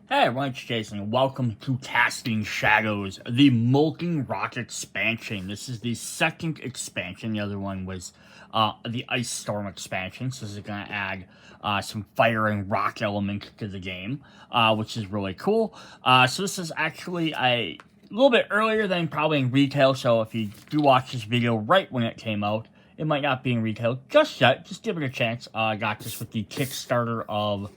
Hey everyone, it's Jason, and welcome to Casting Shadows, the Molten Rock expansion. This is the second expansion. The other one was the Ice Storm expansion, so this is going to add some fire and rock elements to the game, which is really cool. So this is actually a little bit earlier than probably in retail, so if you do watch this video right when it came out, it might not be in retail just yet. Just give it a chance. I got this with the Kickstarter of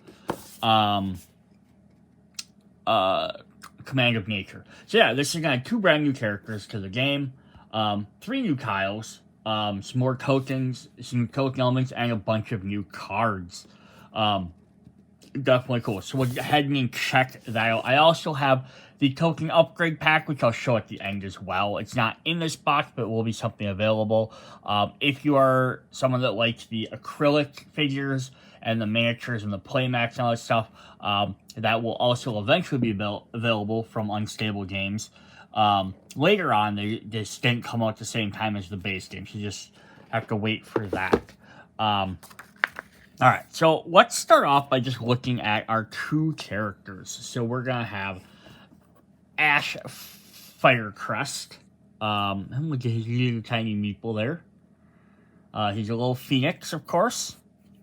Command of Nature. So yeah, this is got 2 brand new characters to the game, 3 new tiles, some more tokens, some token elements, and a bunch of new cards. Definitely cool. So we'll go ahead and check that out. I also have the token upgrade pack, which I'll show at the end as well. It's not in this box, but it will be something available. If you are someone that likes the acrylic figures and the miniatures and the playmats and all that stuff, that will also eventually be available from Unstable Games. Later on, they just didn't come out at the same time as the base game, so you just have to wait for that. Alright, so let's start off by just looking at our 2 characters. So we're going to have Ash Firecrest. And look at his little tiny meeple there. He's a little phoenix, of course.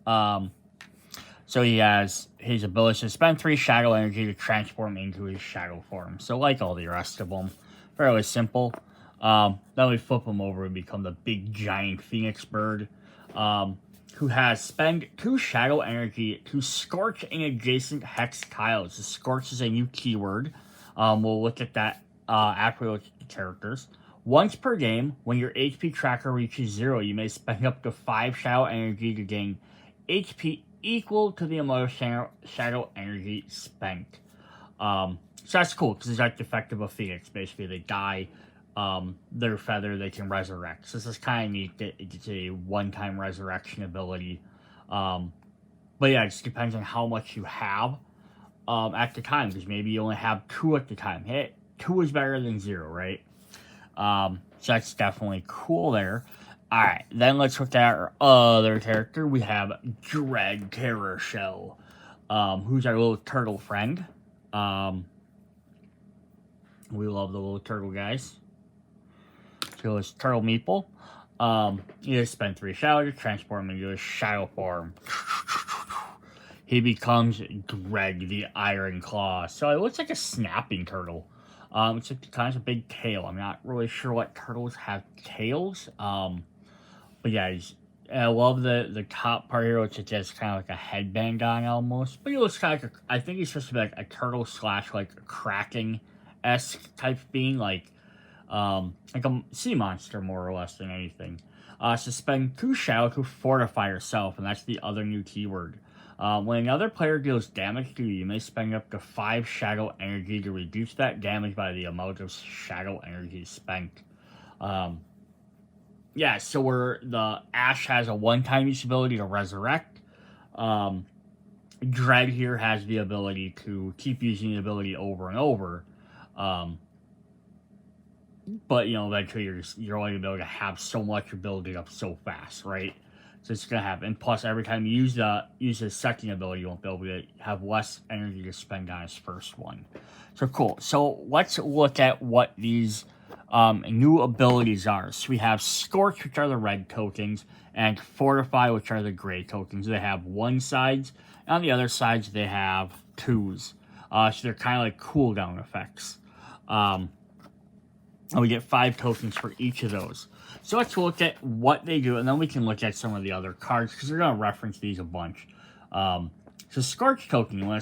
So he has his ability to spend 3 shadow energy to transform into his shadow form. So like all the rest of them, fairly simple. Then we flip him over and become the big giant phoenix bird. Who has spend 2 shadow energy to scorch an adjacent hex tiles. So scorch is a new keyword. We'll look at that after we look at the characters. Once per game, when your HP tracker reaches 0, you may spend up to 5 shadow energy to gain HP equal to the amount of shadow energy spent. So that's cool, because it's like the effect of a phoenix. Basically, they die. Their feather, they can resurrect. So this is kind of neat. It's a one-time resurrection ability. But yeah, it just depends on how much you have at the time, because maybe you only have 2 at the time. Hey, 2 is better than 0, right? So that's definitely cool there. Alright, then let's look at our other character. We have Dread Terror Shell, who's our little turtle friend. We love the little turtle guys. So his turtle meeple. You just spend 3 shadow to transform into a shadow form. He becomes Dread the Iron Claw. So it looks like a snapping turtle. It's like kind of a big tail. I'm not really sure what turtles have tails. But yeah, I love the top part here, which is just kind of like a headband on almost. But he looks kind of like I think he's supposed to be like a turtle slash like a Kraken-esque type being, like a sea monster more or less than anything. So spend 2 shadow to fortify yourself, and that's the other new keyword. When another player deals damage to you, you may spend up to 5 shadow energy to reduce that damage by the amount of shadow energy spent. Yeah, so the Ash has a one-time use ability to resurrect. Dread here has the ability to keep using the ability over and over. But, eventually you're only going to be able to have so much, you're building up so fast, right? So it's going to happen. And plus, every time you use his second ability, you won't be able to have less energy to spend on his first one. So cool. So let's look at what these new abilities are. So we have Scorch, which are the red tokens, and Fortify, which are the gray tokens. They have 1 sides, and on the other sides they have 2s. So they're kind of like cooldown effects. And we get 5 tokens for each of those. So let's look at what they do, and then we can look at some of the other cards, because we're going to reference these a bunch. So Scorch token. When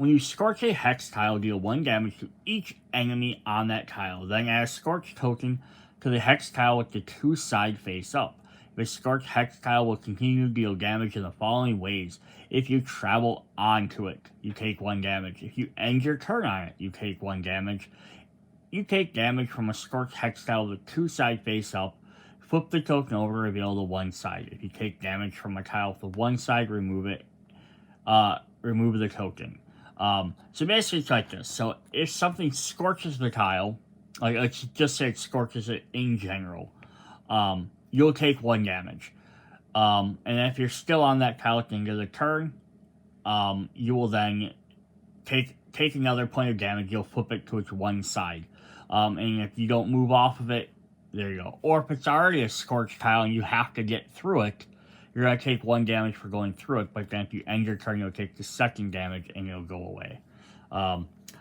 you scorch a hex tile, deal 1 damage to each enemy on that tile. Then add a Scorch token to the hex tile with the 2 sides face up. The Scorch hex tile will continue to deal damage in the following ways. If you travel onto it, you take 1 damage. If you end your turn on it, you take 1 damage. You take damage from a Scorch hex tile with 2 sides face up. Flip the token over to reveal the 1 side. If you take damage from a tile with 1 side, remove it. Remove the token. So basically it's like this. So if something scorches the tile, like let's just say it scorches it in general, you'll take 1 damage. And if you're still on that tile at the end of the turn, you will then take take another point of damage, you'll flip it to its one side. And if you don't move off of it, there you go. Or if it's already a scorched tile and you have to get through it, you're going to take 1 damage for going through it, but then if you end your turn, you'll take the 2nd damage and it'll go away.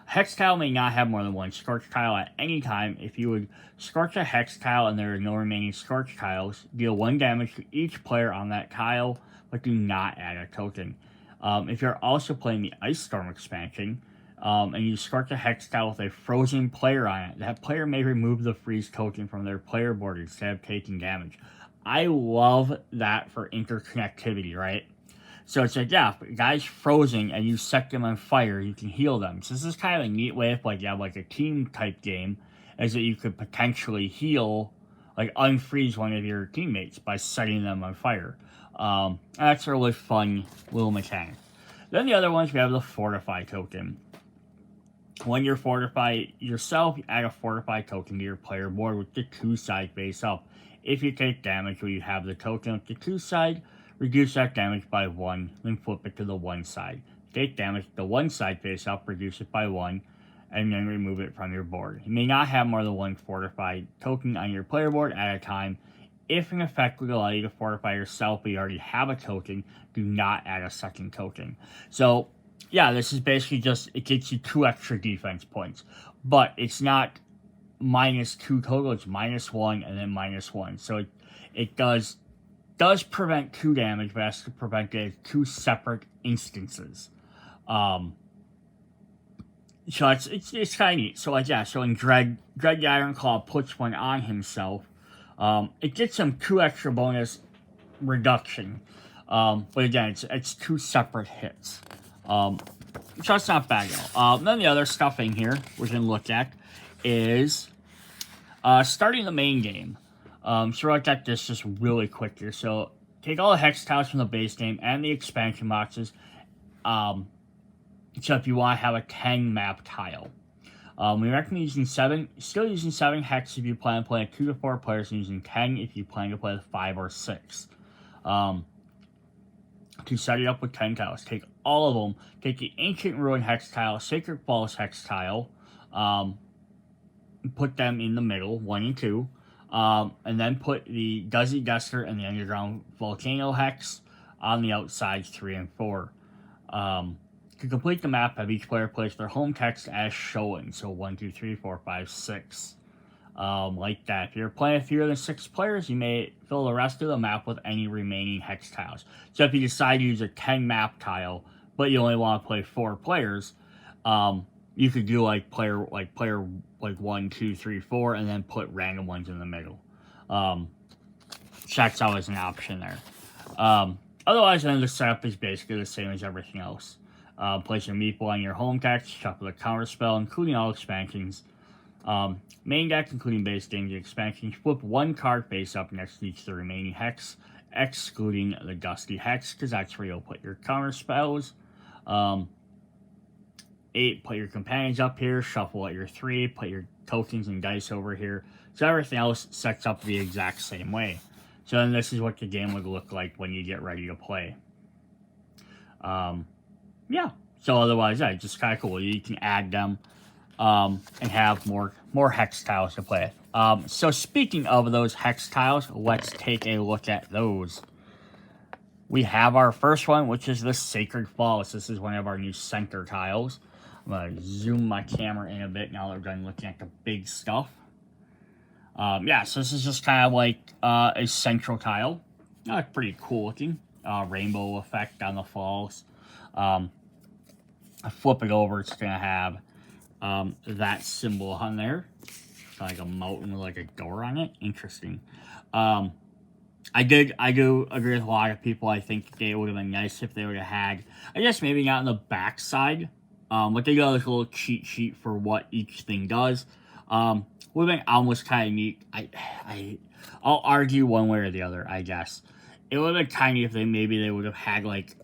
Hex tile may not have more than 1 scorch tile at any time. If you would scorch a hex tile and there are no remaining scorch tiles, deal 1 damage to each player on that tile, but do not add a token. If you're also playing the Ice Storm expansion, and you scorch a hex tile with a frozen player on it, that player may remove the freeze token from their player board instead of taking damage. I love that for interconnectivity, right? So it's like, yeah, if a guy's frozen and you set them on fire, you can heal them. So this is kind of a neat way if, like, you have, like, a team-type game, is that you could potentially heal, like, unfreeze one of your teammates by setting them on fire. That's a really fun little mechanic. Then the other ones, we have the Fortify token. When you're Fortify yourself, you add a Fortify token to your player board with the 2 side face up. If you take damage where you have the token with the 2 side, reduce that damage by 1, then flip it to the 1 side. Take damage to the 1 side face up, reduce it by 1, and then remove it from your board. You may not have more than 1 fortified token on your player board at a time. If an effect would allow you to fortify yourself but you already have a token, do not add a 2nd token. So, yeah, this is basically just, it gets you 2 extra defense points. But it's not -2 total, it's -1 and then -1. So it does prevent 2 damage, but has to prevent it at 2 separate instances. So it's kind of neat. So like, yeah, so when Dread the Ironclaw puts one on himself, it gets him 2 extra bonus reduction. But again, it's 2 separate hits. So that's not bad at all. Then the other stuff in here we're going to look at is starting the main game. So we'll look at this just really quick here. So take all the hex tiles from the base game and the expansion boxes. So if you want to have a 10 map tile. We recommend using 7 hex if you plan to play 2 to 4 players, and using 10 if you plan to play with 5 or 6. To set it up with 10 tiles, take all of them, take the Ancient Ruin hex tile, Sacred Falls hex tile, put them in the middle, 1 and 2, and then put the Duzzy Duster and the Underground Volcano hex on the outside, 3 and 4. To complete the map, have each player place their home text as shown, so 1, 2, 3, 4, 5, 6. Like that. If you're playing fewer than 6 players, you may fill the rest of the map with any remaining hex tiles. So if you decide to use a 10 map tile, but you only want to play 4 players, you could do player 1, 2, 3, 4, and then put random ones in the middle. That's always an option there. Otherwise, then the setup is basically the same as everything else. Place your meeple on your home text, shuffle the counter spell, including all expansions. Main deck, including base games and expansions, flip 1 card face up next to each of the remaining hex, excluding the Dusty Hex, because that's where you'll put your counter spells. 8, put your companions up here, shuffle at your 3, put your tokens and dice over here. So everything else sets up the exact same way. So then this is what the game would look like when you get ready to play. Yeah, so otherwise, yeah, just kind of cool. You can add them and have more hex tiles to play with. So speaking of those hex tiles, let's take a look at those. We have our first one, which is the Sacred Falls. This is one of our new center tiles. I'm going to zoom my camera in a bit now that we're done looking at the big stuff. Yeah, so this is just kind of like a central tile. Pretty cool looking. Rainbow effect on the falls. I flip it over, it's going to have that symbol on there. Like a mountain with like a door on it. Interesting. I do agree with a lot of people. I think it would have been nice if they would have had, I guess maybe not on the back side, but they got like a little cheat sheet for what each thing does. Would have been almost kind of neat. I'll argue one way or the other, I guess. It would have been tiny if they would have had like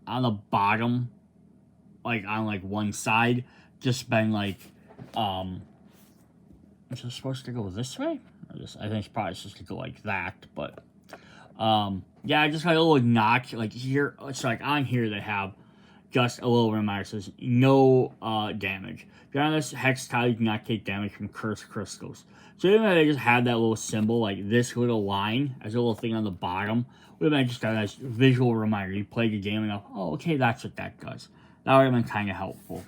on the bottom, like on like one side, just been like, is it supposed to go this way? I think it's probably supposed to go like that, but yeah, just like a little notch like here. It's like on here they have just a little reminder. It says no damage. If you're on this hex tile, you do not take damage from cursed crystals. So even if they just had that little symbol, like this little line, as a little thing on the bottom, would have been just a nice visual reminder. You played the game enough, oh, okay, that's what that does. That would have been kind of helpful.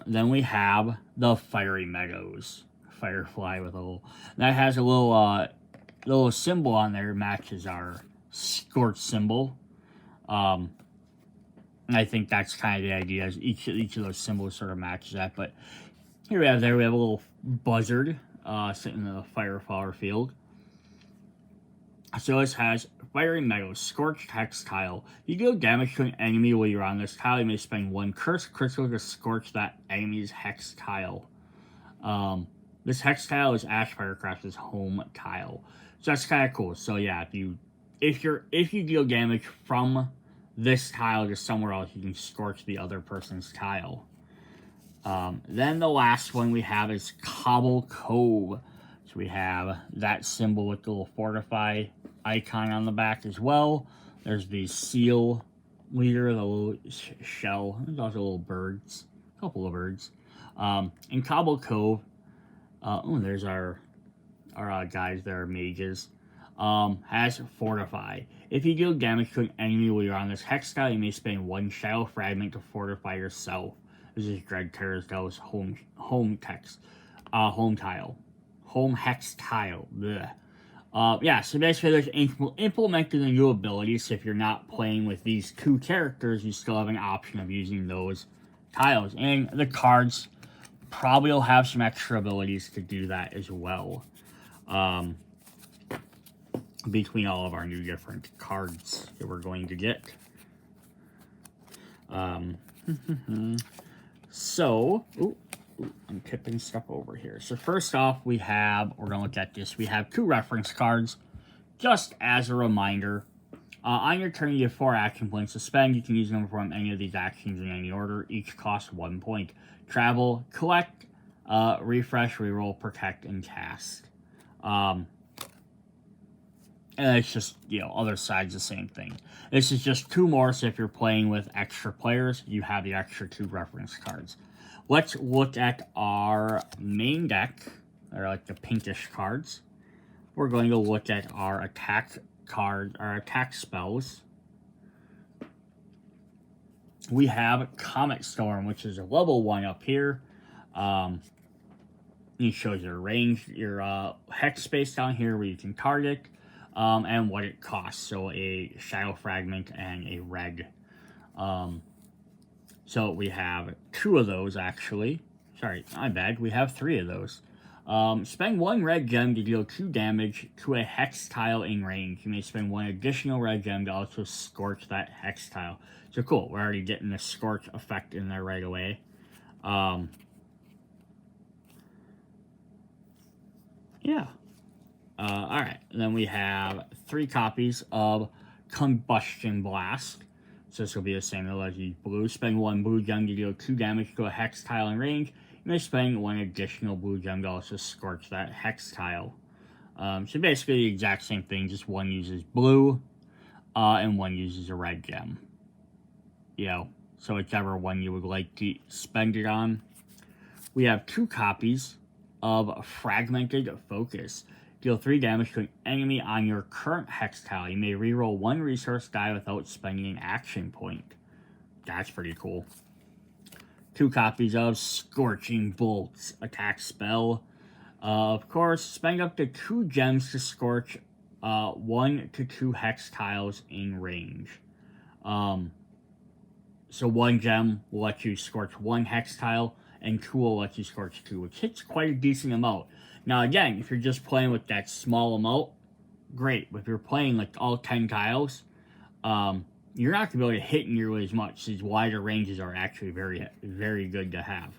Then we have the Fiery Meadows. Firefly with a little... That has a little symbol on there, matches our Scorch symbol. I think that's kind of the idea, is each of those symbols sort of matches that. But here we have a little buzzard sitting in the Fireflower field. So this has Fiery Meadows, Scorched Hex Tile. You deal damage to an enemy while you're on this tile. You may spend 1 Cursed Crystal to scorch that enemy's Hex Tile. This Hex Tile is Ash Firecraft's home tile. So that's kind of cool. So yeah, if you deal damage from this tile to somewhere else, you can scorch the other person's tile. Then the last one we have is Cobble Cove. So we have that symbol with the little fortify icon on the back as well. There's the seal leader, the little shell. There's also little birds, a couple of birds. In Cobble Cove, there's our guys that are mages. Has fortify. If you deal damage to an enemy while you're on this hex tile, you may spend 1 shadow fragment to fortify yourself. This is Greg Terrasdale's home tile. Home hex tile. Yeah, so basically there's implemented the new abilities. So if you're not playing with these 2 characters, you still have an option of using those tiles. And the cards probably will have some extra abilities to do that as well. Between all of our new different cards that we're going to get. So, I'm tipping stuff over here. So first off, we're going to look at this. We have 2 reference cards. Just as a reminder, on your turn, you have 4 action points to spend. You can use them to perform any of these actions in any order. Each costs 1 point. Travel, collect, refresh, reroll, protect, and cast. And it's just, other sides the same thing. This is just 2 more, so if you're playing with extra players, you have the extra 2 reference cards. Let's look at our main deck. They're like the pinkish cards. We're going to look at our attack card, our attack spells. We have Comet Storm, which is a level 1 up here. It shows your range, your hex space down here where you can target. And what it costs. So a shadow fragment and a red. So we have 2 of those actually. Sorry, my bad. We have 3 of those. Spend 1 red gem to deal 2 damage to a hex tile in range. You may spend 1 additional red gem to also scorch that hex tile. So cool. We're already getting the scorch effect in there right away. Yeah. Alright, then we have 3 copies of Combustion Blast. So this will be the same as you blue. Spend 1 blue gem to deal 2 damage to a hex tile in range. You may spend 1 additional blue gem to also scorch that hex tile. So basically the exact same thing, just one uses blue, and one uses a red gem. So whichever one you would like to spend it on. We have 2 copies of Fragmented Focus. Deal 3 damage to an enemy on your current hex tile. You may reroll 1 resource die without spending an action point. That's pretty cool. 2 copies of Scorching Bolts attack spell. Of course, spend up to 2 gems to scorch 1 to 2 hex tiles in range. So 1 gem will let you scorch 1 hex tile, and 2 will let you scorch 2, which hits quite a decent amount. Now again, if you're just playing with that small amount, great. But if you're playing like all 10 tiles, you're not going to be able to hit nearly as much. These wider ranges are actually very, very good to have.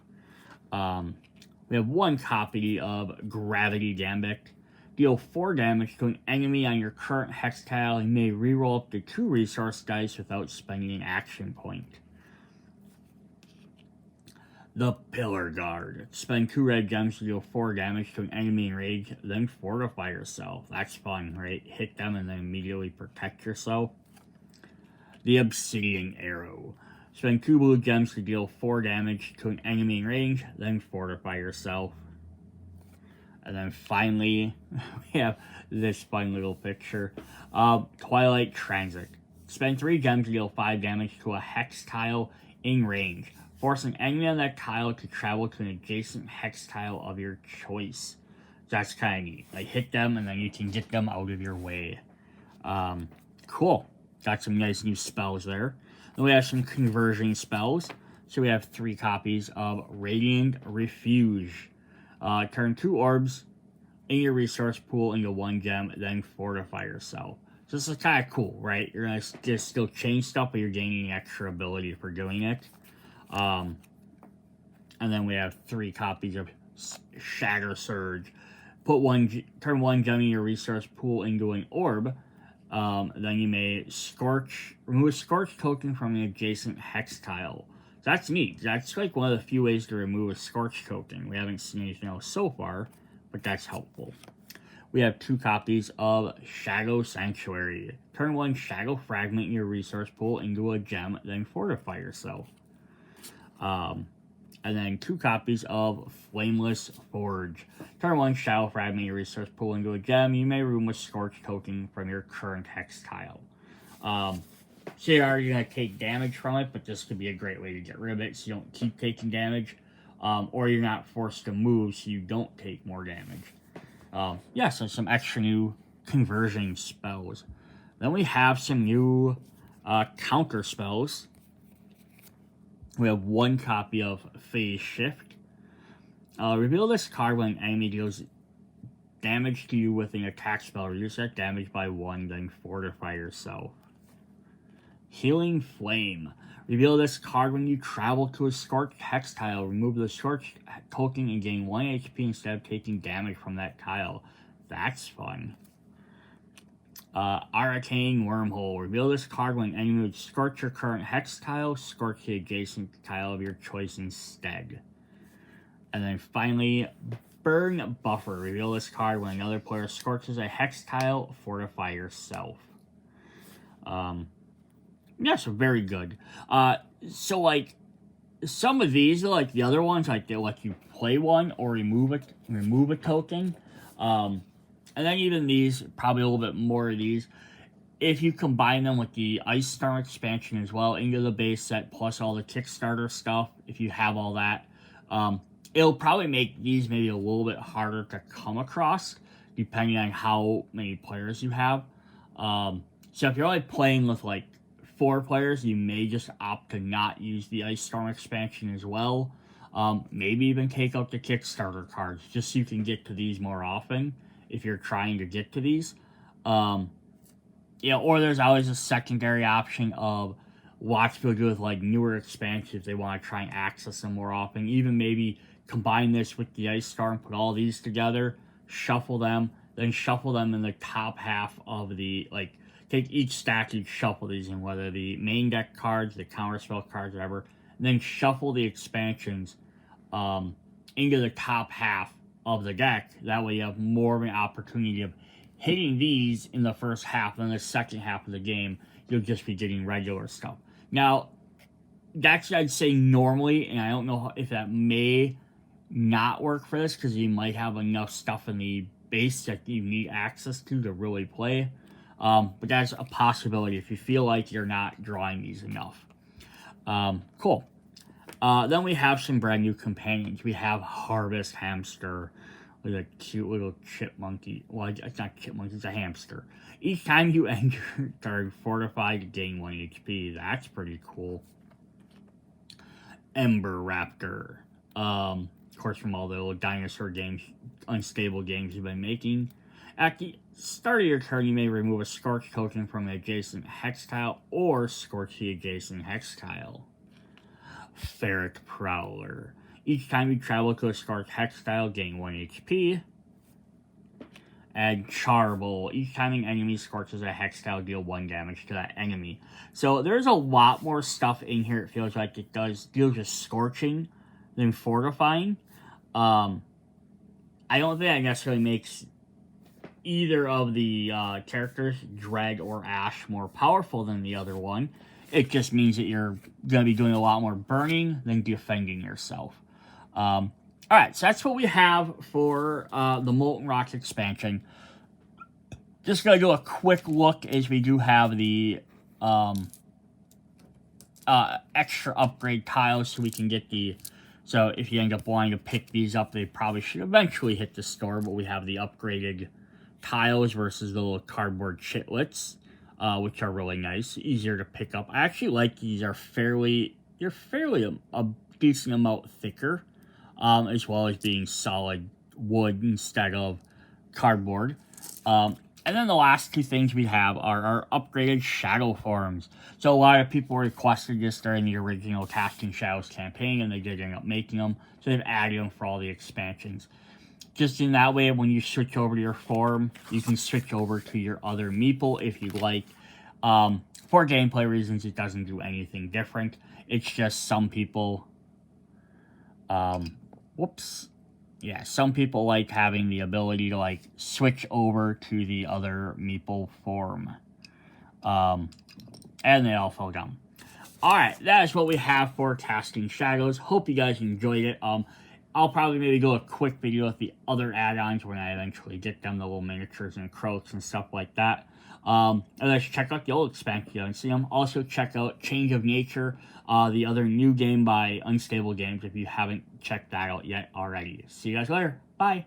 We have 1 copy of Gravity Gambit. Deal 4 damage to an enemy on your current hex tile. You may reroll up to 2 resource dice without spending an action point. The Pillar Guard. Spend 2 red gems to deal 4 damage to an enemy in range, then fortify yourself. That's fun, right? Hit them and then immediately protect yourself. The Obsidian Arrow. Spend 2 blue gems to deal 4 damage to an enemy in range, then fortify yourself. And then finally, we have this fun little picture. Twilight Transit. Spend 3 gems to deal 5 damage to a hex tile in range. Force an enemy on that tile to travel to an adjacent hex tile of your choice. That's kind of neat. Like, hit them, and then you can get them out of your way. Cool. Got some nice new spells there. Then we have some conversion spells. So we have 3 copies of Radiant Refuge. Turn 2 orbs in your resource pool into 1 gem, then fortify yourself. So this is kind of cool, right? You're going to just still change stuff, but you're gaining extra ability for doing it. And then we have 3 copies of Shatter Surge. Turn 1 gem in your resource pool into an orb. Then you may remove a Scorch token from an adjacent hex tile. That's neat. That's like one of the few ways to remove a Scorch token. We haven't seen anything else so far, but that's helpful. We have 2 copies of Shadow Sanctuary. Turn 1 Shadow Fragment in your resource pool into a gem, then fortify yourself. And then 2 copies of Flameless Forge. Turn 1 Shadow Fragment in your resource pool into a gem. You may remove a Scorch token from your current hex tile. So you're already going to take damage from it, but this could be a great way to get rid of it so you don't keep taking damage. Or you're not forced to move so you don't take more damage. Yeah, so some extra new conversion spells. Then we have some new counter spells. We have 1 copy of Phase Shift. Reveal this card when an enemy deals damage to you with an attack spell. Reduce that damage by 1, then fortify yourself. Healing Flame. Reveal this card when you travel to a Scorched hex tile. Remove the Scorched token and gain 1 HP instead of taking damage from that tile. That's fun. Arcane Wormhole. Reveal this card when an enemy would scorch your current hex tile. Scorch the adjacent tile of your choice instead. And then finally, Burn Buffer. Reveal this card when another player scorches a hex tile. Fortify yourself. Yeah, so very good. So like some of these are like the other ones, like they let you play one or remove a token. And then even these, probably a little bit more of these, if you combine them with the Ice Storm expansion as well into the base set plus all the Kickstarter stuff, if you have all that, it'll probably make these maybe a little bit harder to come across depending on how many players you have. So if you're only playing with like 4 players, you may just opt to not use the Ice Storm expansion as well. Maybe even take out the Kickstarter cards just so you can get to these more often if you're trying to get to these. Or there's always a secondary option of watch people do with like newer expansions if they want to try and access them more often. Even maybe combine this with the Ice Storm, put all these together, shuffle them, then shuffle them in the top half of the, like, take each stack, you shuffle these in, whether the main deck cards, the counterspell cards, whatever, and then shuffle the expansions into the top half of the deck. That way you have more of an opportunity of hitting these in the first half, and then the second half of the game, you'll just be getting regular stuff. Now, that's, I'd say, normally, and I don't know if that may not work for this, because you might have enough stuff in the base that you need access to really play. But that's a possibility if you feel like you're not drawing these enough. Cool. Then we have some brand new companions. We have Harvest Hamster with a cute little chipmunky. Well, it's not chipmunk, it's a hamster. Each time you enter card fortified to gain 1 HP. That's pretty cool. Ember Raptor. Of course, from all the little dinosaur games, unstable games you've been making. At the start of your turn, you may remove a Scorch token from an adjacent hex tile or scorch the adjacent hex tile. Ferret Prowler. Each time you travel to a Scorch hex tile, gain 1 HP. And Charble. Each time an enemy scorches a hex tile, deal 1 damage to that enemy. So there's a lot more stuff in here. It feels like it does deal just scorching than fortifying. I don't think that necessarily makes either of the characters, Dread or Ash, more powerful than the other one. It just means that you're going to be doing a lot more burning than defending yourself. Alright, so that's what we have for the Molten Rocks expansion. Just going to do a quick look as we do have the extra upgrade tiles so we can get the... So if you end up wanting to pick these up, they probably should eventually hit the store, but we have the upgraded tiles versus the little cardboard chitlets, which are really nice, easier to pick up. I actually like these. They're fairly a decent amount thicker, as well as being solid wood instead of cardboard. And then the last two things we have are our upgraded shadow forms. So a lot of people requested this during the original Casting Shadows campaign, and they did end up making them. So they've added them for all the expansions. Just in that way, when you switch over to your form, you can switch over to your other meeple if you like. For gameplay reasons, it doesn't do anything different. It's just some people... some people like having the ability to, like, switch over to the other meeple form. And they all fell down. Alright, that is what we have for Casting Shadows. Hope you guys enjoyed it. I'll probably maybe do a quick video with the other add-ons when I eventually get them, the little miniatures and croaks and stuff like that. And let's check out the old expansion if you haven't seen them. Also check out Change of Nature, the other new game by Unstable Games if you haven't checked that out yet already. See you guys later. Bye.